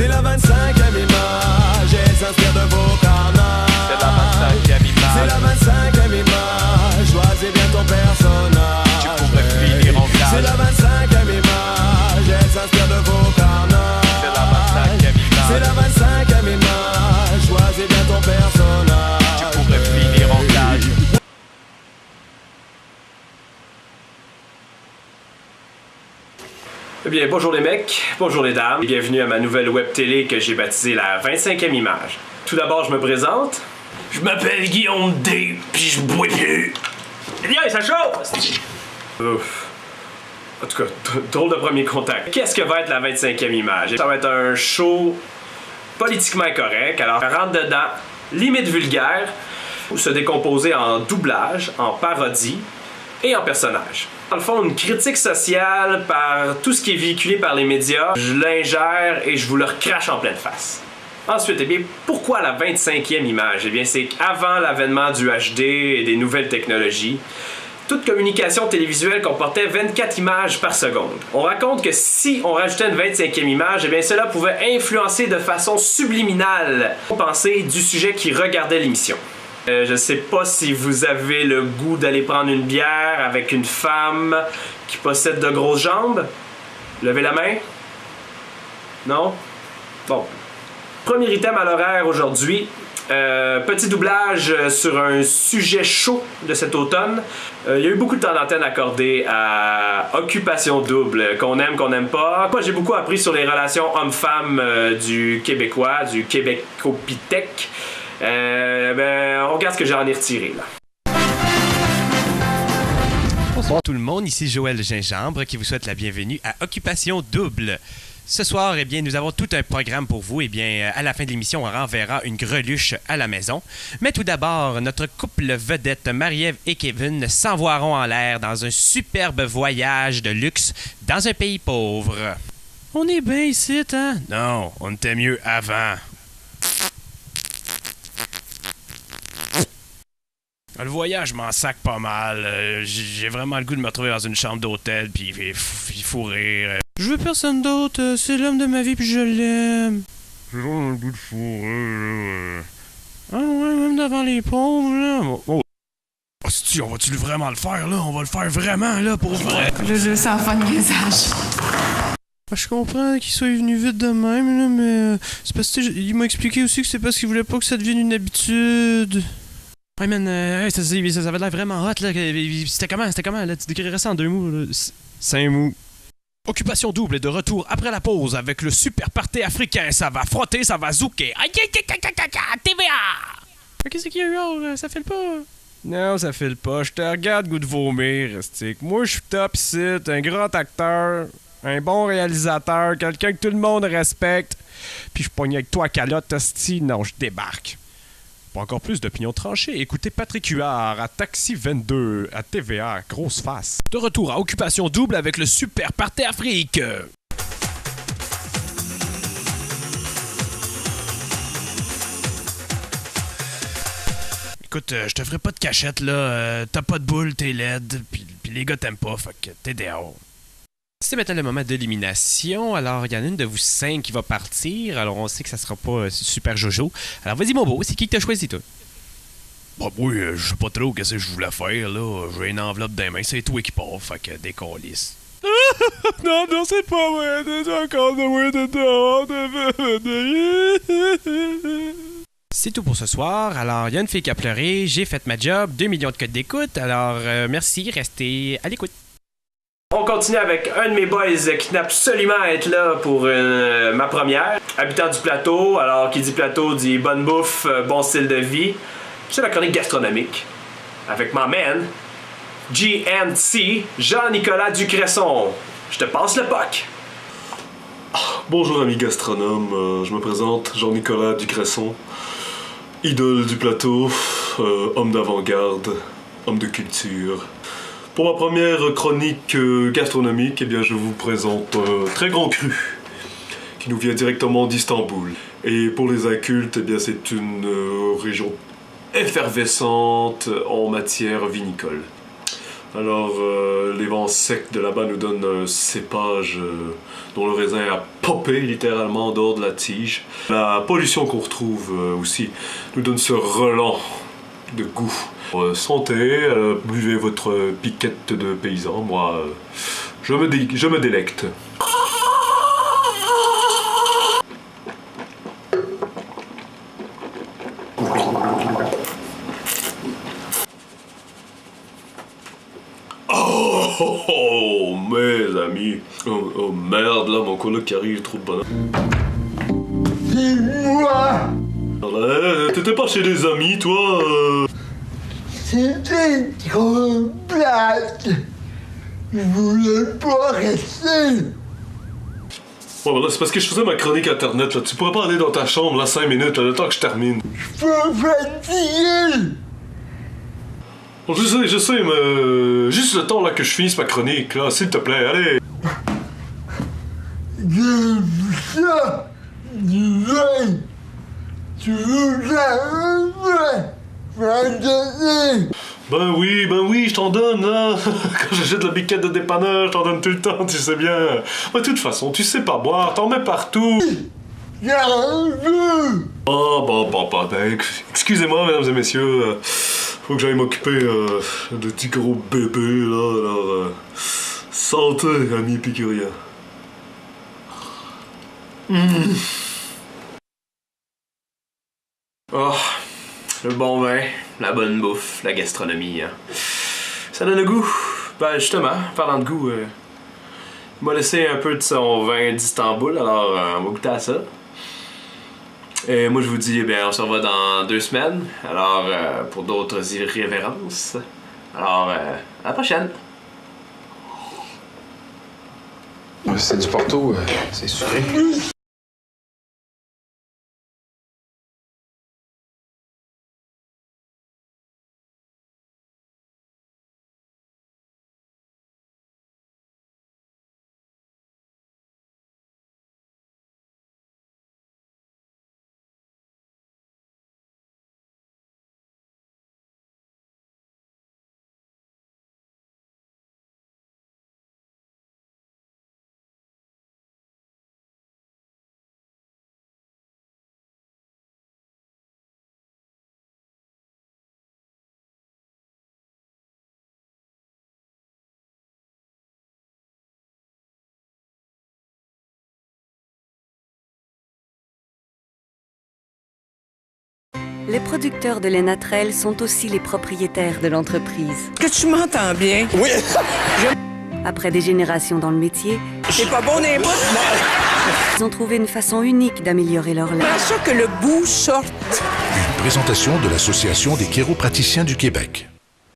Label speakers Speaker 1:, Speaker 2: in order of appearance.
Speaker 1: C'est la 25e image, elle s'inspire de vos carnages.
Speaker 2: C'est la 25e image.
Speaker 1: C'est la 25e image, choisis bien ton personnage.
Speaker 2: Tu pourrais finir en cage.
Speaker 1: C'est la 25e image, elle s'inspire de vos carnages.
Speaker 2: C'est la 25e image.
Speaker 1: C'est la 25e image, choisis bien ton personnage.
Speaker 2: Tu pourrais finir en cage.
Speaker 3: Eh bien, bonjour les mecs, bonjour les dames, et bienvenue à ma nouvelle web télé que j'ai baptisée la 25e image. Tout d'abord, je me présente. Je m'appelle Guillaume D, puis je bois plus. Eh bien, ça chauffe! Ouf. En tout cas, drôle de premier contact. Qu'est-ce que va être la 25e image? Ça va être un show politiquement incorrect, alors rentre dedans, limite vulgaire, ou se décomposer en doublage, en parodie et en personnage. Dans le fond, une critique sociale par tout ce qui est véhiculé par les médias, je l'ingère et je vous le recrache en pleine face. Ensuite, eh bien, pourquoi la 25e image? Eh bien, c'est qu'avant l'avènement du HD et des nouvelles technologies, toute communication télévisuelle comportait 24 images par seconde. On raconte que si on rajoutait une 25e image, eh bien, cela pouvait influencer de façon subliminale la pensée du sujet qui regardait l'émission. Je sais pas si vous avez le goût d'aller prendre une bière avec une femme qui possède de grosses jambes. Levez la main. Non? Bon. Premier item à l'horaire aujourd'hui. Petit doublage sur un sujet chaud de cet automne. Il y a eu beaucoup de temps d'antenne accordé à Occupation Double, qu'on aime, qu'on n'aime pas. Moi, j'ai beaucoup appris sur les relations hommes-femmes du Québécois, du Québécopithèque. On regarde ce que j'en ai retiré, là.
Speaker 4: Bonsoir tout le monde, ici Joël Gingembre qui vous souhaite la bienvenue à Occupation Double. Ce soir, eh bien, nous avons tout un programme pour vous. Eh bien, à la fin de l'émission, on renverra une greluche à la maison. Mais tout d'abord, notre couple vedette, Marie-Ève et Kevin, s'envoieront en l'air dans un superbe voyage de luxe dans un pays pauvre. On est bien ici, hein? Non, on était mieux avant. Le voyage m'en sac pas mal. J'ai vraiment le goût de me retrouver dans une chambre d'hôtel puis fourrer. Je veux personne d'autre. C'est l'homme de ma vie puis je l'aime. J'ai vraiment le goût de fourrer. Ah ouais, même devant les pauvres, là. Oh. Hostie, on va-tu vraiment le faire, là? On va le faire vraiment, là, pour vrai.
Speaker 5: Je sens fin de message.
Speaker 4: Je comprends qu'il soit venu vite de même, là, mais c'est parce qu'il m'a expliqué aussi que c'est parce qu'il voulait pas que ça devienne une habitude. Hey man, ça avait l'air vraiment hot, là. C'était comment, là? Tu décrirais ça en 2 mots, là? 5 mots. Occupation Double est de retour après la pause avec le super party africain. Ça va frotter, ça va zouker. TVA! Qu'est-ce qu'il y a eu, ça file pas? Non, ça file pas. Je te regarde, goût de vomir, Rustic. Moi, je suis top ici, un grand acteur, un bon réalisateur, quelqu'un que tout le monde respecte. Puis je pogne avec toi à calotte, hostie. Non, je débarque. Pour encore plus d'opinions tranchées, écoutez Patrick Huard à Taxi 22 à TVA, grosse face. De retour à Occupation Double avec le super party Afrique. Écoute, je te ferai pas de cachette là, t'as pas de boule, t'es laide, pis les gars t'aiment pas, fait que t'es dehors. C'est maintenant le moment d'élimination. Alors, il y en a une de vous 5 qui va partir. Alors, on sait que ça sera pas super jojo. Alors, vas-y, mon beau, c'est qui que t'as choisi, toi? Bah, oui, je sais pas trop qu'est-ce que je voulais faire, là. J'ai une enveloppe dans les mains. C'est toi qui part, fait que décollisse. Non, c'est pas vrai. T'es encore de moi, C'est tout pour ce soir. Alors, il y a une fille qui a pleuré. J'ai fait ma job. 2 millions de codes d'écoute. Alors, merci. Restez à l'écoute.
Speaker 3: On continue avec un de mes boys qui tenait absolument à être là pour ma première. Habitant du plateau, alors qui dit plateau dit bonne bouffe, bon style de vie. C'est la chronique gastronomique. Avec ma man, GNC, Jean-Nicolas Ducresson. Je te passe le POC.
Speaker 6: Bonjour amis gastronomes, je me présente, Jean-Nicolas Ducresson, idole du plateau, homme d'avant-garde, homme de culture. Pour ma première chronique gastronomique, eh bien, je vous présente un très grand cru qui nous vient directement d'Istanbul. Et pour les incultes, eh bien, c'est une région effervescente en matière vinicole. Alors, les vents secs de là-bas nous donnent un cépage dont le raisin a popé littéralement en dehors de la tige. La pollution qu'on retrouve aussi nous donne ce relent de goût. Santé, buvez votre piquette de paysan. Moi, je me délecte. Oh, mes amis. Oh, merde, là, mon coloc qui arrive, trop de bonheur.
Speaker 7: C'est moi!
Speaker 6: T'étais pas chez des amis, toi
Speaker 7: C'était trop plate! Je voulais pas rester!
Speaker 6: Ouais, là, c'est parce que je faisais ma chronique internet, là. Tu pourrais pas aller dans ta chambre, là, 5 minutes, là, le temps que je termine.
Speaker 7: Je suis fatigué!
Speaker 6: Bon, je sais, mais... juste le temps, là, que je finisse ma chronique, là, s'il te plaît, allez!
Speaker 7: J'aime ça! Du vin! Tu veux ça?
Speaker 6: Ben oui, je t'en donne, là! Quand j'achète la biquette de dépanneur, je t'en donne tout le temps, tu sais bien! De toute façon, tu sais pas boire, t'en mets partout!
Speaker 7: J'en veux!
Speaker 6: Oh, bon, ben, excusez-moi, mesdames et messieurs, faut que j'aille m'occuper de petits gros bébés, là, alors... santé, ami épicurien.
Speaker 3: Oh, le bon vin, la bonne bouffe, la gastronomie, hein. Ça donne le goût. Ben justement, parlant de goût, il m'a laissé un peu de son vin d'Istanbul, alors on va goûter à ça. Et moi je vous dis, eh bien, on se revoit dans 2 semaines, alors pour d'autres irrévérences. Alors, à la prochaine!
Speaker 8: C'est du Porto, c'est sucré.
Speaker 9: Les producteurs de lait Natrel sont aussi les propriétaires de l'entreprise.
Speaker 10: Que tu m'entends bien?
Speaker 8: Oui!
Speaker 9: Après des générations dans le métier,
Speaker 10: C'est pas bon des bouts?
Speaker 9: ils ont trouvé une façon unique d'améliorer leur lait.
Speaker 10: Comment ça que le bout sorte?
Speaker 11: Une présentation de l'Association des chiropraticiens du Québec.